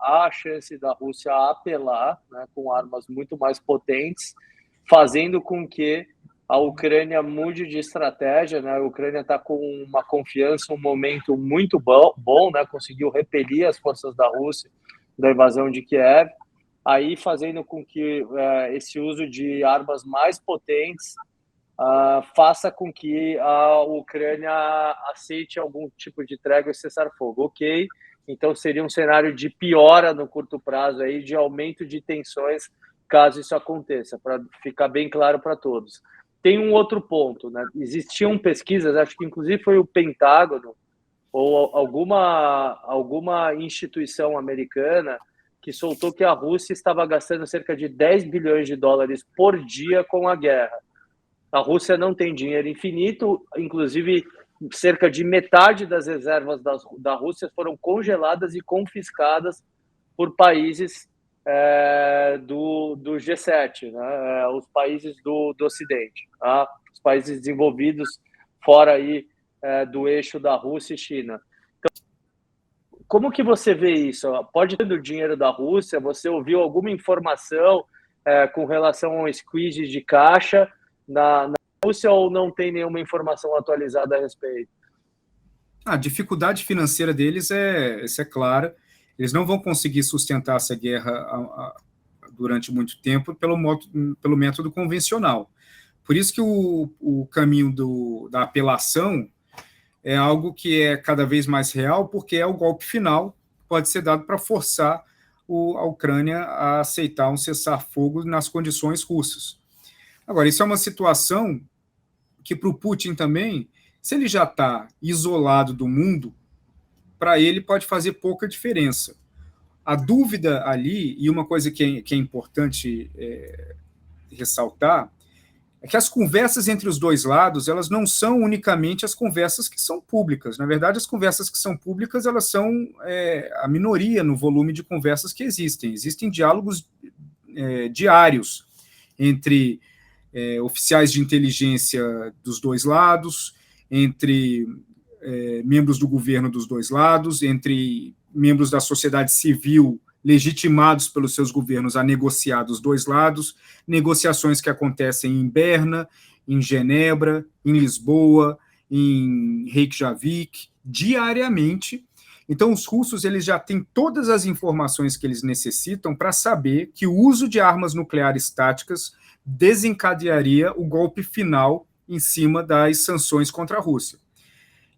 há a chance da Rússia apelar, né, com armas muito mais potentes, fazendo com que a Ucrânia mude de estratégia, né? A Ucrânia está com uma confiança, um momento muito bom, né? Conseguiu repelir as forças da Rússia da invasão de Kiev, aí fazendo com que esse uso de armas mais potentes faça com que a Ucrânia aceite algum tipo de trégua e cessar-fogo. Ok, então seria um cenário de piora no curto prazo, aí, de aumento de tensões, caso isso aconteça, para ficar bem claro para todos. Tem um outro ponto, né? Existiam pesquisas, acho que inclusive foi o Pentágono ou alguma instituição americana que soltou que a Rússia estava gastando cerca de 10 bilhões de dólares por dia com a guerra. A Rússia não tem dinheiro infinito, inclusive cerca de metade das reservas da Rússia foram congeladas e confiscadas por países do G7, né? Os países do Ocidente, tá? Os países desenvolvidos fora aí do eixo da Rússia e China. Então, como que você vê isso? Pode ter o dinheiro da Rússia? Você ouviu alguma informação com relação ao squeeze de caixa na Rússia ou não tem nenhuma informação atualizada a respeito? A dificuldade financeira deles é clara. Eles não vão conseguir sustentar essa guerra durante muito tempo pelo método convencional. Por isso que o caminho da apelação é algo que é cada vez mais real, porque é o golpe final que pode ser dado para forçar a Ucrânia a aceitar um cessar-fogo nas condições russas. Agora, isso é uma situação que para o Putin também, se ele já está isolado do mundo, para ele pode fazer pouca diferença. A dúvida ali, e uma coisa que é importante ressaltar, é que as conversas entre os dois lados, elas não são unicamente as conversas que são públicas. Na verdade, as conversas que são públicas, elas são a minoria no volume de conversas que existem. Existem diálogos diários entre oficiais de inteligência dos dois lados, entre membros do governo dos dois lados, entre membros da sociedade civil legitimados pelos seus governos a negociar dos dois lados, negociações que acontecem em Berna, em Genebra, em Lisboa, em Reykjavik, diariamente. Então, os russos eles já têm todas as informações que eles necessitam para saber que o uso de armas nucleares táticas desencadearia o golpe final em cima das sanções contra a Rússia.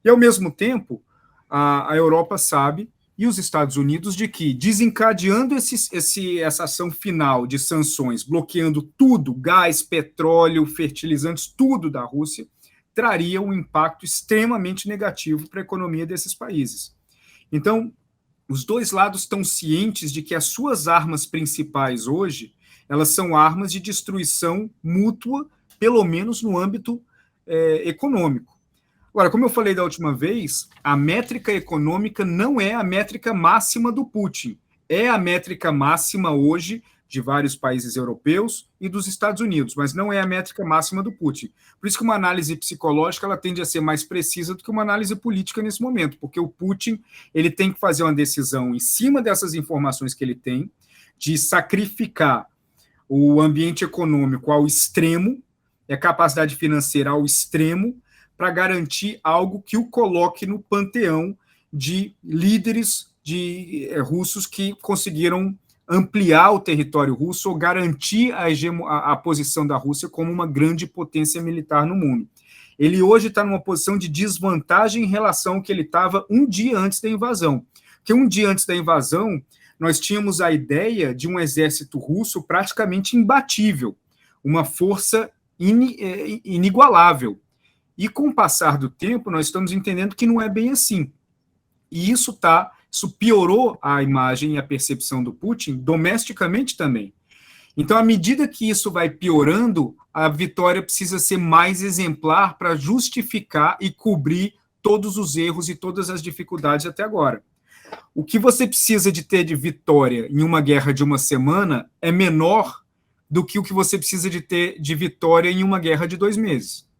E, ao mesmo tempo, a Europa sabe, e os Estados Unidos, de que desencadeando essa ação final de sanções, bloqueando tudo, gás, petróleo, fertilizantes, tudo da Rússia, traria um impacto extremamente negativo para a economia desses países. Então, os dois lados estão cientes de que as suas armas principais hoje, elas são armas de destruição mútua, pelo menos no âmbito econômico. Agora, como eu falei da última vez, a métrica econômica não é a métrica máxima do Putin. É a métrica máxima hoje de vários países europeus e dos Estados Unidos, mas não é a métrica máxima do Putin. Por isso que uma análise psicológica ela tende a ser mais precisa do que uma análise política nesse momento, porque o Putin ele tem que fazer uma decisão em cima dessas informações que ele tem, de sacrificar o ambiente econômico ao extremo, a capacidade financeira ao extremo, para garantir algo que o coloque no panteão de líderes russos que conseguiram ampliar o território russo ou garantir a posição da Rússia como uma grande potência militar no mundo. Ele hoje está numa posição de desvantagem em relação ao que ele estava um dia antes da invasão. Porque um dia antes da invasão, nós tínhamos a ideia de um exército russo praticamente imbatível, uma força inigualável. E com o passar do tempo, nós estamos entendendo que não é bem assim. E isso piorou a imagem e a percepção do Putin domesticamente também. Então, à medida que isso vai piorando, a vitória precisa ser mais exemplar para justificar e cobrir todos os erros e todas as dificuldades até agora. O que você precisa de ter de vitória em uma guerra de uma semana é menor do que o que você precisa de ter de vitória em uma guerra de 2 meses.